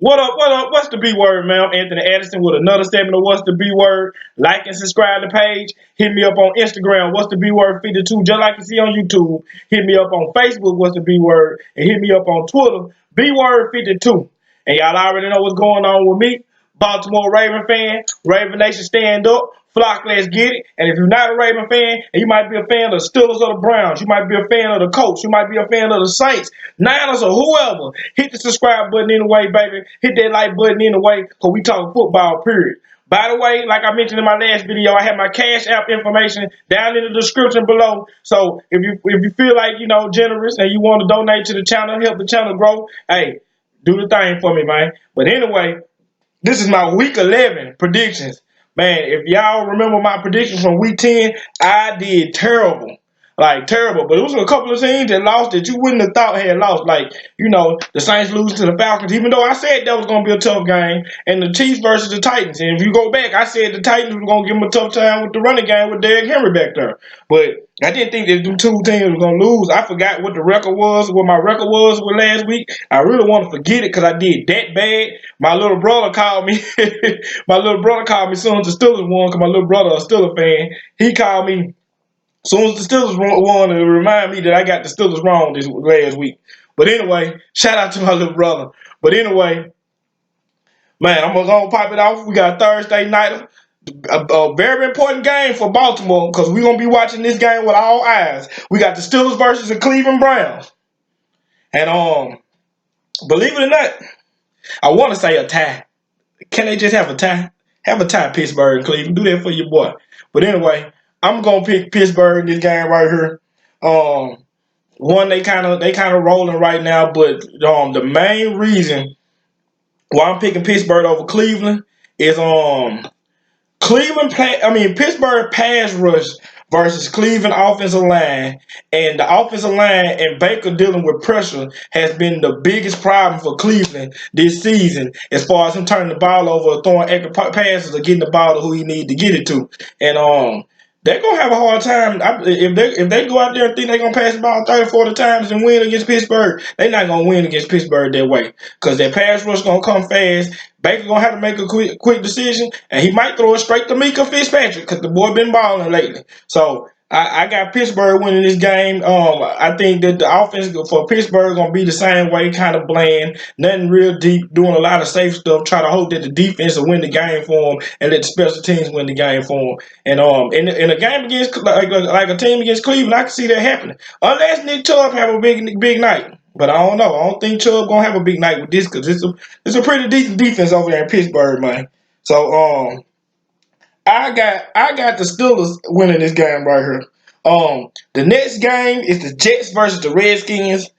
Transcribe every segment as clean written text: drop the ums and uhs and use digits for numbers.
What up? What up? What's the B word, man? I'm Anthony Addison with another segment of What's the B word. Like and subscribe to the page. Hit me up on Instagram, What's the B word 52, just like you see on YouTube. Hit me up on Facebook, What's the B word, and hit me up on Twitter, B word 52. And y'all already know what's going on with me. Baltimore Raven fan, Raven Nation stand up. Flock, let's get it. And if you're not a Raven fan, and you might be a fan of the Steelers or the Browns, you might be a fan of the Colts, you might be a fan of the Saints, Niners, or whoever, hit the subscribe button anyway, baby. Hit that like button anyway, because we talking football, period. By the way, like I mentioned in my last video, I have my Cash App information down in the description below. So if you feel like, generous and you want to donate to the channel, help the channel grow, hey, do the thing for me, man. But anyway, this is my week 11 predictions. Man, if y'all remember my predictions from week 10, I did terrible. Like, terrible. But it was a couple of teams that lost that you wouldn't have thought had lost. Like, the Saints losing to the Falcons, even though I said that was going to be a tough game. And the Chiefs versus the Titans. And if you go back, I said the Titans were going to give them a tough time with the running game with Derrick Henry back there. But I didn't think that them two teams were going to lose. I forgot what my record was with last week. I really want to forget it because I did that bad. My little brother called me. My little brother called me as soon as the Steelers won because my little brother is a Steelers fan. He called me as soon as the Steelers won to remind me that I got the Steelers wrong this last week. But anyway, shout out to my little brother. But anyway, man, I'm going to pop it off. We got Thursday night. A very important game for Baltimore because we're going to be watching this game with all eyes. We got the Steelers versus the Cleveland Browns. And believe it or not, I want to say a tie. Can they just have a tie? Have a tie, Pittsburgh and Cleveland. Do that for your boy. But anyway, I'm gonna pick Pittsburgh in this game right here. One, they kind of rolling right now, but the main reason why I'm picking Pittsburgh over Cleveland is Pittsburgh pass rush versus Cleveland offensive line, and the offensive line and Baker dealing with pressure has been the biggest problem for Cleveland this season as far as him turning the ball over, throwing accurate passes, or getting the ball to who he need to get it to. And they're going to have a hard time. If they go out there and think they're going to pass the ball 30, 40 times and win against Pittsburgh, they're not going to win against Pittsburgh that way because their pass rush is going to come fast. Baker going to have to make a quick decision, and he might throw it straight to Mika Fitzpatrick because the boy been balling lately. So I got Pittsburgh winning this game. I think that the offense for Pittsburgh is going to be the same way, kind of bland, nothing real deep, doing a lot of safe stuff, try to hope that the defense will win the game for them and let the special teams win the game for them. And in a game against like a team against Cleveland, I can see that happening. Unless Nick Chubb have a big night. But I don't know. I don't think Chubb gonna have a big night with this because it's a pretty decent defense over there in Pittsburgh, man. So I got the Steelers winning this game right here. The next game is the Jets versus the Redskins.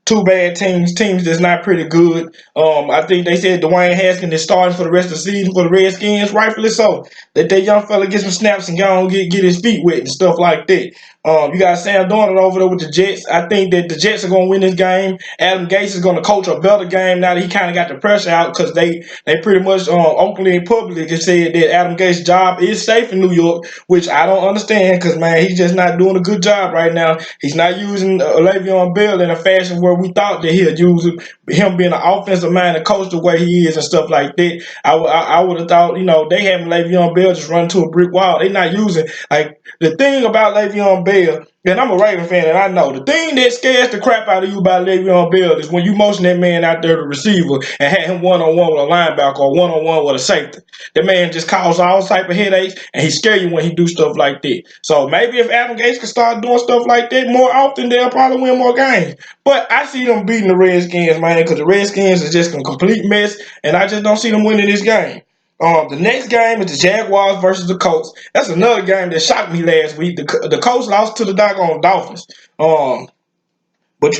Two bad teams that's not pretty good. I think they said Dwayne Haskins is starting for the rest of the season for the Redskins, rightfully so. Let that young fella get some snaps and go and get his feet wet and stuff like that. You got Sam Darnold over there with the Jets. I think that the Jets are going to win this game. Adam Gase is going to coach a better game now that he kind of got the pressure out because they pretty much openly and publicly said that Adam Gase's job is safe in New York, which I don't understand because, man, he's just not doing a good job right now. He's not using Le'Veon Bell in a fashion where we thought that he'd use him being an offensive minded coach the way he is and stuff like that. I would have thought, they having Le'Veon Bell just run to a brick wall. They're not using, like, the thing about Le'Veon Bell, and I'm a Raven fan, and I know the thing that scares the crap out of you about Le'Veon Bell is when you motion that man out there, the receiver, and had him one-on-one with a linebacker or one-on-one with a safety. The man just causes all type of headaches, and he scare you when he do stuff like that. So maybe if Adam Gates can start doing stuff like that more often, they'll probably win more games. But I see them beating the Redskins, man, because the Redskins is just a complete mess, and I just don't see them winning this game. The next game is the Jaguars versus the Colts. That's another game that shocked me last week. The Colts lost to the doggone Dolphins. But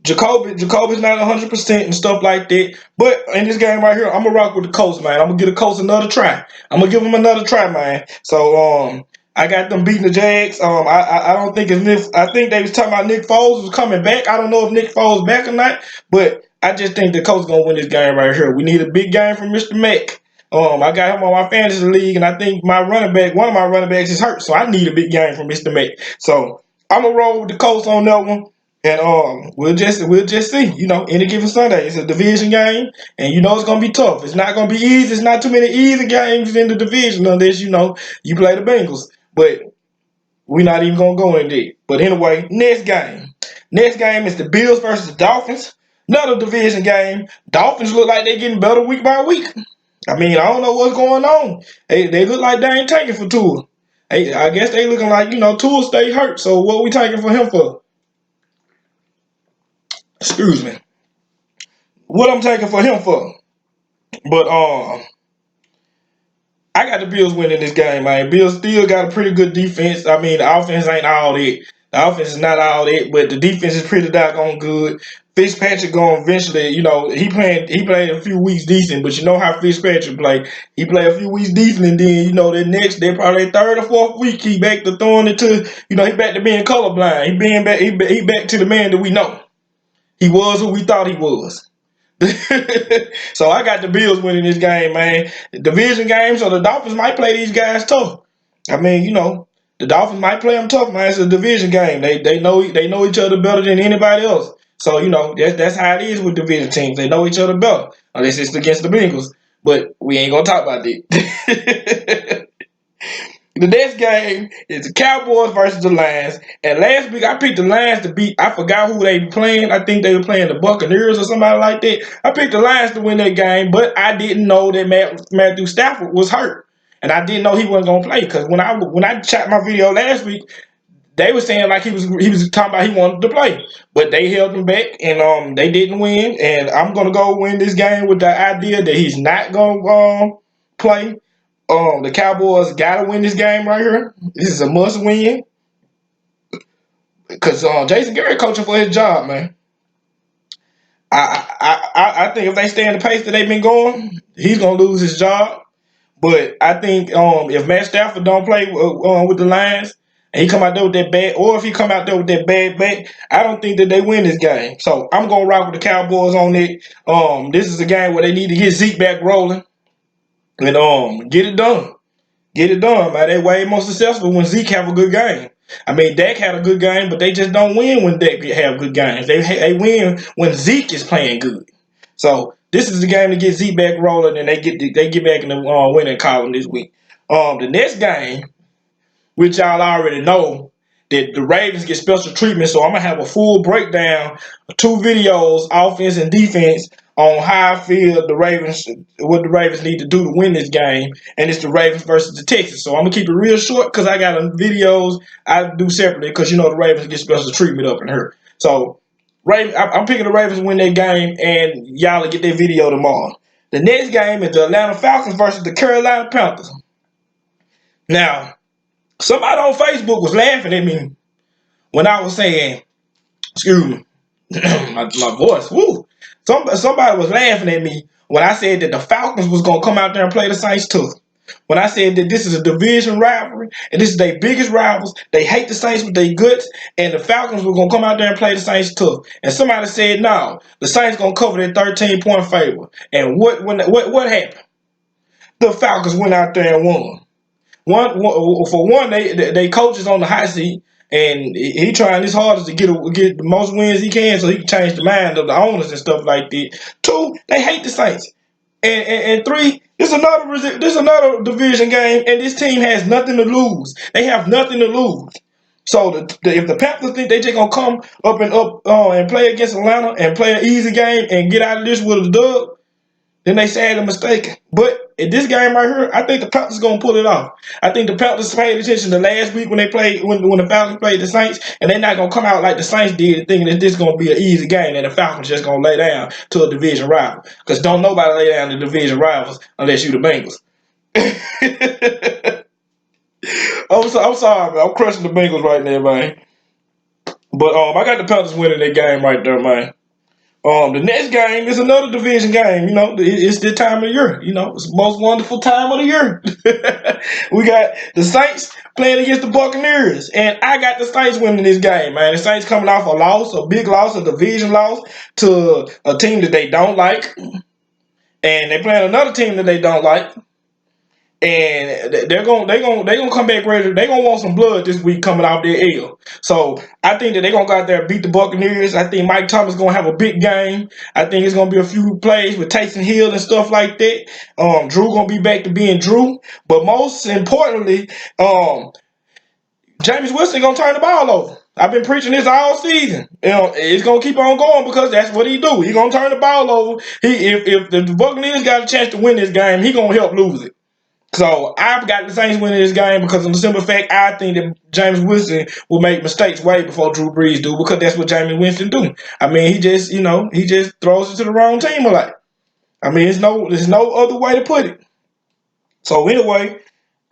Jacoby's not 100% and stuff like that. But in this game right here, I'm gonna rock with the Colts, man. I'm gonna give the Colts another try. I'm gonna give them another try, man. So I got them beating the Jags. I don't think I think they was talking about Nick Foles was coming back. I don't know if Nick Foles back or not, but I just think the Colts gonna win this game right here. We need a big game from Mr. Mack. I got him on my fantasy league, and I think one of my running backs is hurt, so I need a big game from Mr. Mack. So I'm gonna roll with the Colts on that one. And we'll just see. Any given Sunday, it's a division game, and it's gonna be tough. It's not gonna be easy. It's not too many easy games in the division unless you play the Bengals. But we're not even gonna go in there. But anyway, next game. Next game is the Bills versus the Dolphins. Another division game. Dolphins look like they're getting better week by week. I mean, I don't know what's going on. They look like they ain't taking for Tua. I guess they looking like Tua stay hurt. So what we taking for him for? Excuse me. What I'm taking for him for? But I got the Bills winning this game, man. Bills still got a pretty good defense. I mean, the offense ain't all that. The offense is not all that, but the defense is pretty doggone good. Fitzpatrick going eventually, he played a few weeks decent, but you know how Fitzpatrick play. He play a few weeks decent, and then they probably third or fourth week he back to throwing it to he back to being colorblind. He back to the man that we know. He was who we thought he was. So I got the Bills winning this game, man. Division game, so the Dolphins might play these guys tough. I mean, the Dolphins might play them tough, man. It's a division game. They know each other better than anybody else. So that's how it is with division teams. They know each other better, unless it's against the Bengals. But we ain't gonna talk about that. The next game is the Cowboys versus the Lions. And last week I picked the Lions to beat. I forgot who they were playing. I think they were playing the Buccaneers or somebody like that. I picked the Lions to win that game, but I didn't know that Matthew Stafford was hurt, and I didn't know he wasn't gonna play because when I checked my video last week, they were saying like he was talking about he wanted to play, but they held him back and they didn't win. And I'm gonna go win this game with the idea that he's not gonna play. The Cowboys gotta win this game right here. This is a must win because Jason Garrett coaching for his job, man. I think if they stay in the pace that they've been going, he's gonna lose his job. But I think if Matt Stafford don't play with the Lions and he come out there with that bad, or if he come out there with that bad back, I don't think that they win this game. So I'm gonna rock with the Cowboys on it. This is a game where they need to get Zeke back rolling and get it done. Get it done, man. They're way more successful when Zeke have a good game. I mean, Dak had a good game, but they just don't win when Dak have good games. They win when Zeke is playing good. So this is the game to get Zeke back rolling, and they get back in the winning column this week. The next game, which y'all already know, that the Ravens get special treatment. So I'm gonna have a full breakdown, two videos, offense and defense, on how I feel what the Ravens need to do to win this game, and it's the Ravens versus the Texans. So I'm gonna keep it real short because I got videos I do separately because the Ravens get special treatment up in here. So I'm picking the Ravens to win that game, and y'all will get that video tomorrow. The next game is the Atlanta Falcons versus the Carolina Panthers. Now, somebody on Facebook was laughing at me when I was saying, excuse me, my voice, woo. Somebody was laughing at me when I said that the Falcons was going to come out there and play the Saints tough. When I said that this is a division rivalry and this is their biggest rivals, they hate the Saints with their guts, and the Falcons were going to come out there and play the Saints tough. And somebody said, no, the Saints going to cover that 13-point favor. And what happened? The Falcons went out there and won. For one, they coaches on the hot seat, and he trying his hardest to get the most wins he can, so he can change the mind of the owners and stuff like that. Two, they hate the Saints, and three, this another division game, and this team has nothing to lose. They have nothing to lose. So if the Panthers think they just gonna come up and play against Atlanta and play an easy game and get out of this with a dub, then they sadly mistaken. But in this game right here, I think the Panthers gonna pull it off. I think the Panthers paid attention to last week when they played when the Falcons played the Saints, and they're not gonna come out like the Saints did, thinking that this is gonna be an easy game and the Falcons just gonna lay down to a division rival. Because don't nobody lay down to division rivals unless you the Bengals. I'm sorry, man. I'm crushing the Bengals right now, man. But I got the Panthers winning that game right there, man. The next game is another division game. It's the time of the year. It's the most wonderful time of the year. We got the Saints playing against the Buccaneers, and I got the Saints winning this game, man. The Saints coming off a big loss, a division loss to a team that they don't like, and they playing another team that they don't like. and they're gonna come back ready. They're gonna want some blood this week coming off their L. So I think that they're gonna go out there and beat the Buccaneers. I think Mike Thomas gonna have a big game. I think it's gonna be a few plays with Taysom Hill and stuff like that. Drew gonna be back to being Drew, but most importantly, James Winston gonna turn the ball over. I've been preaching this all season. It's gonna keep on going because that's what he do. He gonna turn the ball over. If the Buccaneers got a chance to win this game, he gonna help lose it. So I've got the Saints winning this game because of the simple fact I think that James Winston will make mistakes way before Drew Brees do, because that's what James Winston do. I mean, he just throws it to the wrong team a lot. I mean, there's no other way to put it. So anyway,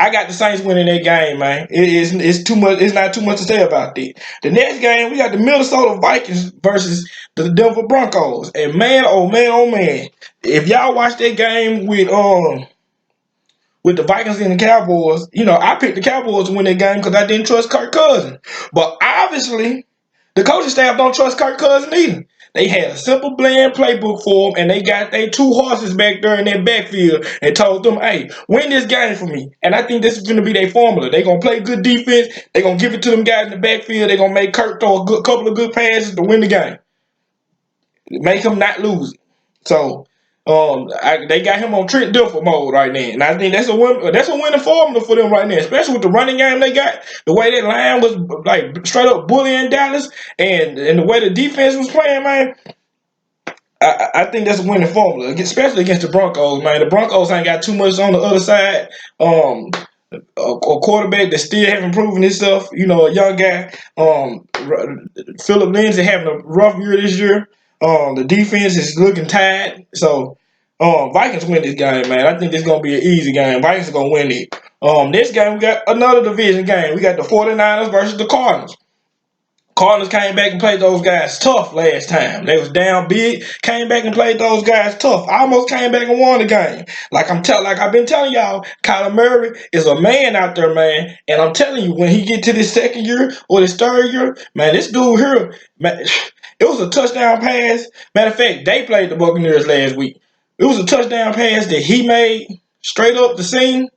I got the Saints winning that game, man. It's too much. It's not too much to say about that. The next game, we got the Minnesota Vikings versus the Denver Broncos. And man, oh man, oh man, if y'all watch that game with the Vikings and the Cowboys, I picked the Cowboys to win that game because I didn't trust Kirk Cousins. But obviously, the coaching staff don't trust Kirk Cousins either. They had a simple bland playbook for them, and they got their two horses back there in their backfield and told them, hey, win this game for me. And I think this is going to be their formula. They're going to play good defense. They're going to give it to them guys in the backfield. They're going to make Kirk throw a couple of good passes to win the game. Make him not lose it. So they got him on Trent Dilfer mode right now, and I think that's a winning formula for them right now, especially with the running game they got. The way that line was like straight up bullying Dallas, and the way the defense was playing, man. I think that's a winning formula, especially against the Broncos, man. The Broncos ain't got too much on the other side. A quarterback that still haven't proven himself. A young guy. Philip Lindsay having a rough year this year. The defense is looking tired. So, Vikings win this game, man. I think this is going to be an easy game. Vikings are going to win it. This game, we got another division game. We got the 49ers versus the Cardinals. Cardinals came back and played those guys tough last time. They was down big, came back and played those guys tough. Almost came back and won the game. Like I've been telling y'all, Kyler Murray is a man out there, man. And I'm telling you, when he get to this second year or this third year, man, this dude here, man, it was a touchdown pass. Matter of fact, they played the Buccaneers last week. It was a touchdown pass that he made straight up the seam.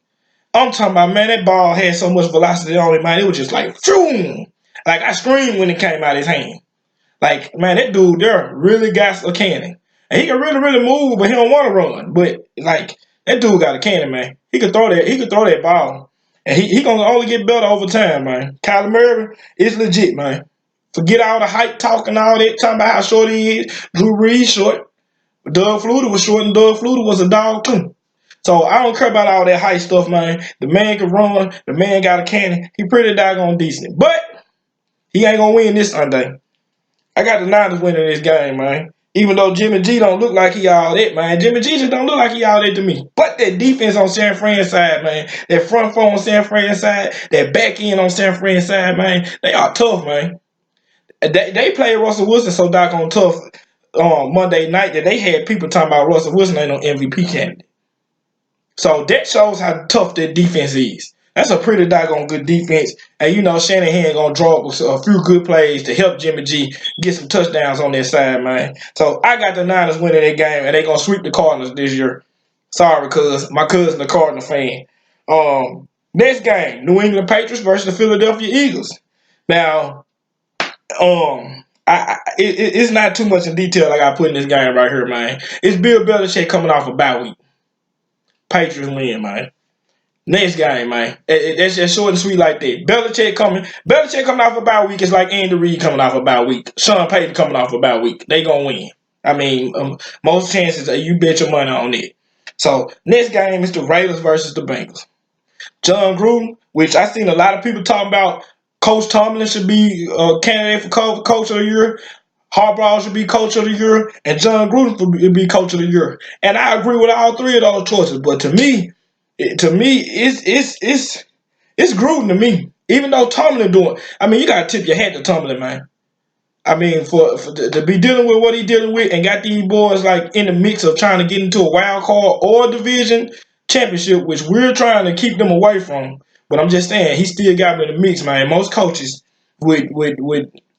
I'm talking about, man, that ball had so much velocity on it, man. It was just like, phew. Like, I screamed when it came out of his hand. Like, man, that dude there really got a cannon. And he can really, really move, but he don't want to run. But, like, that dude got a cannon, man. He could throw that ball. And he going to only get better over time, man. Kyler Murray is legit, man. Forget all the hype talk and all that, talking about how short he is. Drew Brees short. Doug Flutie was short, and Doug Flutie was a dog, too. So I don't care about all that hype stuff, man. The man can run. The man got a cannon. He pretty doggone decent. But he ain't gonna win this Sunday. I got the Niners winning this game, man. Even though Jimmy G don't look like he all that, man. Jimmy G just don't look like he all that to me. But that defense on San Fran's side, man. That front four on San Fran's side. That back end on San Fran's side, man. They are tough, man. They played Russell Wilson so doggone tough Monday night that they had people talking about Russell Wilson ain't no MVP candidate. So that shows how tough that defense is. That's a pretty doggone good defense. And Shanahan gonna draw up a few good plays to help Jimmy G get some touchdowns on their side, man. So I got the Niners winning that game, and they gonna sweep the Cardinals this year. Sorry, cuz my cousin a Cardinal fan. Next game, New England Patriots versus the Philadelphia Eagles. Now, it's not too much in detail like I put in this game right here, man. It's Bill Belichick coming off a bye week. Patriots win, man. Next game, man. That's just short and sweet like that. Belichick coming off a bye week is like Andy Reid coming off a bye week. Sean Payton coming off a bye week. They gonna win. I mean, most chances you bet your money on it. So next game is the Raiders versus the Bengals. John Gruden, which I seen a lot of people talking about. Coach Tomlin should be a candidate for coach of the year. Harbaugh should be coach of the year, and John Gruden should be coach of the year. And I agree with all three of those choices. But to me, it's Gruden to me. Even though Tomlin doing, I mean, you gotta tip your hat to Tomlin, man. I mean, to be dealing with what he dealing with and got these boys like in the mix of trying to get into a wild card or a division championship, which we're trying to keep them away from. But I'm just saying, he still got me in the mix, man. Most coaches would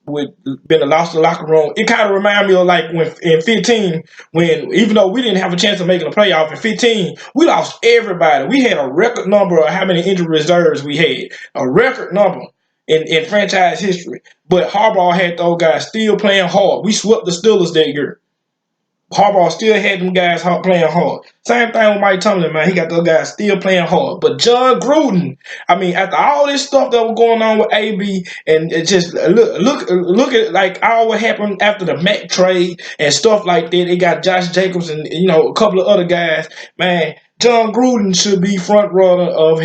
with been a loss to the locker room. It kind of reminded me of like when in 15, when even though we didn't have a chance of making a playoff in 15, we lost everybody. We had a record number of how many injury reserves we had, a record number in franchise history. But Harbaugh had those guys still playing hard. We swept the Steelers that year. Harbaugh still had them guys playing hard. Same thing with Mike Tomlin, man. He got those guys still playing hard. But John Gruden, I mean, after all this stuff that was going on with AB, and it just look at like all what happened after the Mac trade and stuff like that. They got Josh Jacobs and a couple of other guys. Man, John Gruden should be front runner of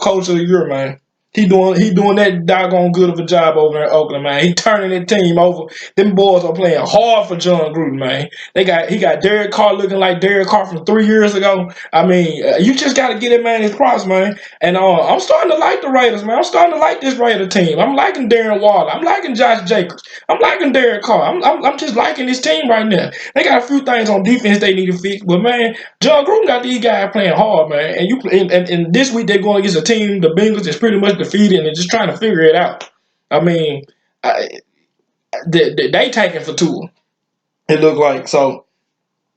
coach of the year, man. He doing that doggone good of a job over there in Oakland, man. He turning that team over. Them boys are playing hard for John Gruden, man. He got Derek Carr looking like Derek Carr from 3 years ago. I mean, you just got to get that man his props, man. And I'm starting to like the Raiders, man. I'm starting to like this Raider team. I'm liking Darren Waller. I'm liking Josh Jacobs. I'm liking Derek Carr. I'm just liking this team right now. They got a few things on defense they need to fix, but man, John Gruden got these guys playing hard, man. And this week they're going against a team, the Bengals, is pretty much defeated and they're just trying to figure it out. I mean, they taking for Tua. It looked like so.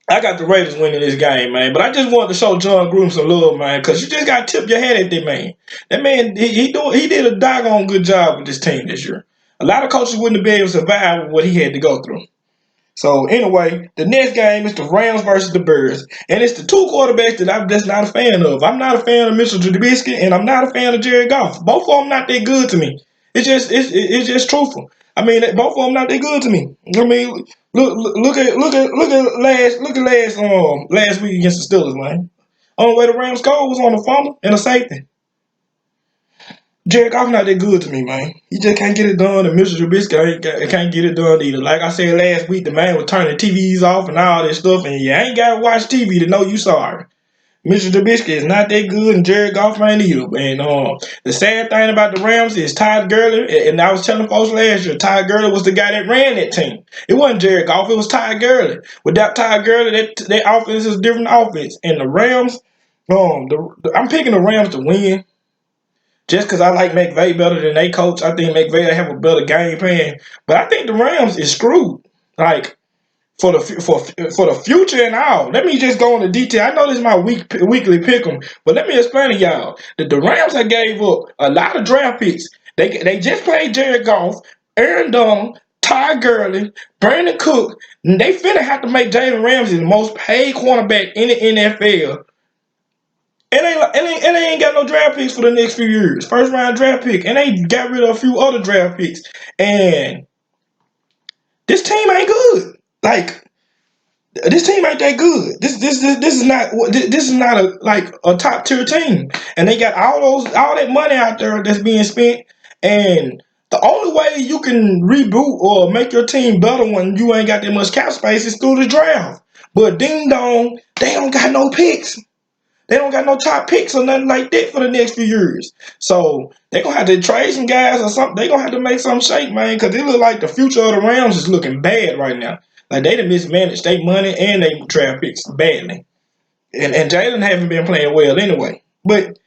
I got the Raiders winning this game, man. But I just wanted to show John Gruden some love, man, because you just got to tip your hat at that man. That man, he did a doggone good job with this team this year. A lot of coaches wouldn't have been able to survive what he had to go through. So anyway, the next game is the Rams versus the Bears, and it's the two quarterbacks that I'm just not a fan of. I'm not a fan of Mitchell Trubisky, and I'm not a fan of Jared Goff. Both of them not that good to me. It's just truthful. I mean, both of them not that good to me. I mean, last week against the Steelers, man. Only way the Rams scored was on a fumble and a safety. Jared Goff not that good to me, man. He just can't get it done, and Mr. Trubisky can't get it done either. Like I said last week, the man was turning TVs off and all this stuff, and you ain't got to watch TV to know you sorry. Mr. Trubisky is not that good, and Jared Goff ain't either. And the sad thing about the Rams is Todd Gurley, and I was telling folks last year, Todd Gurley was the guy that ran that team. It wasn't Jared Goff, it was Todd Gurley. Without Todd Gurley, that offense is a different offense. And the Rams, I'm picking the Rams to win. Just because I like McVay better than they coach, I think McVay have a better game plan. But I think the Rams is screwed. Like for the future and all. Let me just go into detail. I know this is my weekly pick 'em, but let me explain to y'all that the Rams have gave up a lot of draft picks. They just played Jared Goff, Aaron Donald, Ty Gurley, Brandon Cook. And they finna have to make Jalen Ramsey the most paid cornerback in the NFL. And they ain't got no draft picks for the next few years. First round draft pick. And they got rid of a few other draft picks. And this team ain't good. Like, this team ain't that good. This is not a top tier team. And they got all that money out there that's being spent. And the only way you can reboot or make your team better when you ain't got that much cap space is through the draft. But ding dong, they don't got no picks. They don't got no top picks or nothing like that for the next few years. So they're going to have to trade some guys or something. They're going to have to make something shake, man, because it look like the future of the Rams is looking bad right now. Like, they done mismanaged their money and their draft picks badly. And Jalen haven't been playing well anyway. But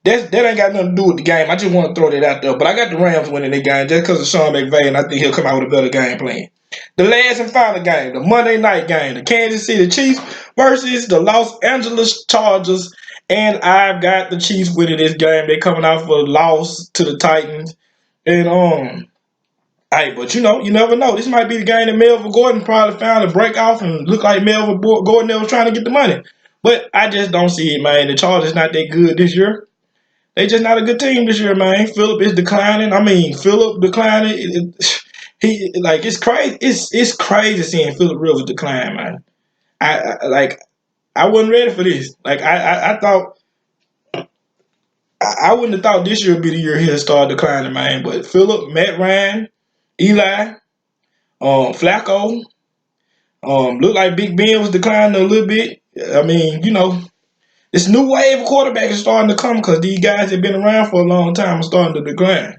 that ain't got nothing to do with the game. I just want to throw that out there. But I got the Rams winning the game just because of Sean McVay, and I think he'll come out with a better game plan. The last and final game, the Monday night game, the Kansas City Chiefs versus the Los Angeles Chargers. And I've got the Chiefs winning this game. They're coming out for a loss to the Titans. And hey, but you never know. This might be the game that Melvin Gordon probably found to break off and look like Melvin Gordon was trying to get the money. But I just don't see it, man. The Chargers not that good this year. They just not a good team this year, man. Phillip is declining. I mean, Phillip declining. It's crazy. It's crazy seeing Phillip Rivers decline, man. I wasn't ready for this. Like I thought. I wouldn't have thought this year would be the year he'll start declining, man. But Phillip, Matt Ryan, Eli, Flacco, looked like Big Ben was declining a little bit. I mean, this new wave of quarterbacks is starting to come because these guys have been around for a long time are starting to decline.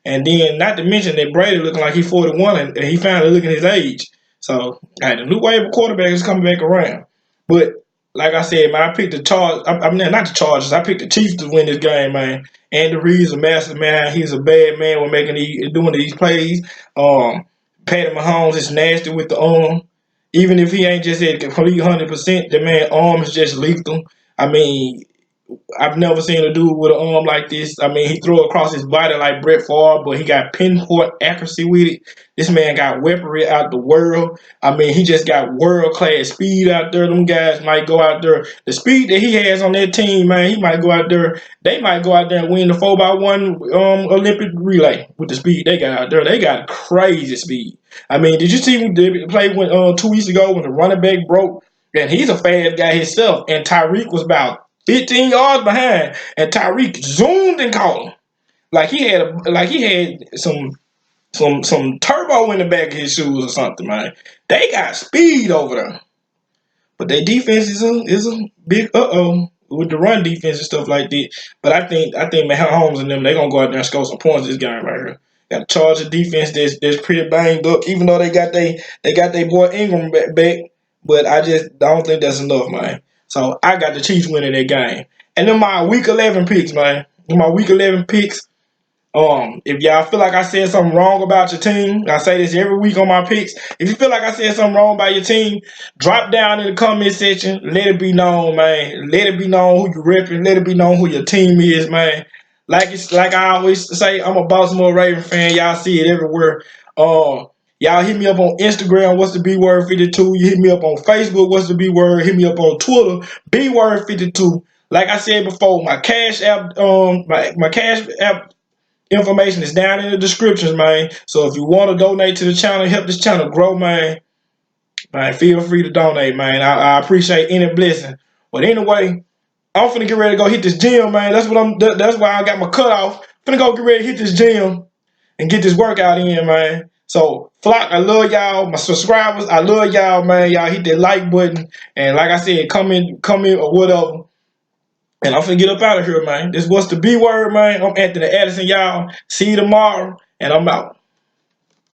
And then, not to mention that Brady looking like he's 41 and he finally looking his age. So, the new wave of quarterbacks is coming back around. But like I said, man, I picked the Chargers. I mean, not the Chargers. I picked the Chiefs to win this game, man. And the reason, master man, he's a bad man when doing these plays. Patty Mahomes is nasty with the arm. Even if he ain't just at complete 100%, the man arm is just lethal. I mean, I've never seen a dude with an arm like this. I mean, he threw across his body like Brett Favre, but he got pinpoint accuracy with it. This man got weaponry out the world. I mean, he just got world class speed out there. Them guys might go out there. The speed that he has on that team, man, he might go out there. They might go out there and win the 4x1 Olympic relay with the speed they got out there. They got crazy speed. I mean, did you see when they played 2 weeks ago when the running back broke? And he's a fast guy himself. And Tyreek was about 15 yards behind, and Tyreek zoomed and caught him. Like he had some turbo in the back of his shoes or something, man. They got speed over there. But their defense is a big with the run defense and stuff like that. But I think Mahomes and them, they gonna go out there and score some points this game right here. Got a Charger defense that's pretty banged up, even though they got their boy Ingram back. But I just don't think that's enough, man. So I got the Chiefs winning that game. And then my week 11 picks, man. My week 11 picks. If y'all feel like I said something wrong about your team, I say this every week on my picks. If you feel like I said something wrong about your team, drop down in the comment section. Let it be known, man. Let it be known who you repping. Let it be known who your team is, man. Like I always say, I'm a Baltimore Raven fan. Y'all see it everywhere. Y'all hit me up on Instagram. What's the BWord 52? You hit me up on Facebook. What's the BWord? Hit me up on Twitter. BWord 52. Like I said before, my Cash App, my Cash App information is down in the descriptions, man. So if you want to donate to the channel, help this channel grow, man, feel free to donate, man. I appreciate any blessing. But anyway, I'm finna get ready to go hit this gym, man. That's why I got my cutoff. Finna go get ready to hit this gym and get this workout in, man. So, Flock, I love y'all. My subscribers, I love y'all, man. Y'all hit that like button. And like I said, comment or whatever. And I'm finna get up out of here, man. This was the BWord, man. I'm Anthony Addison, y'all. See you tomorrow, and I'm out.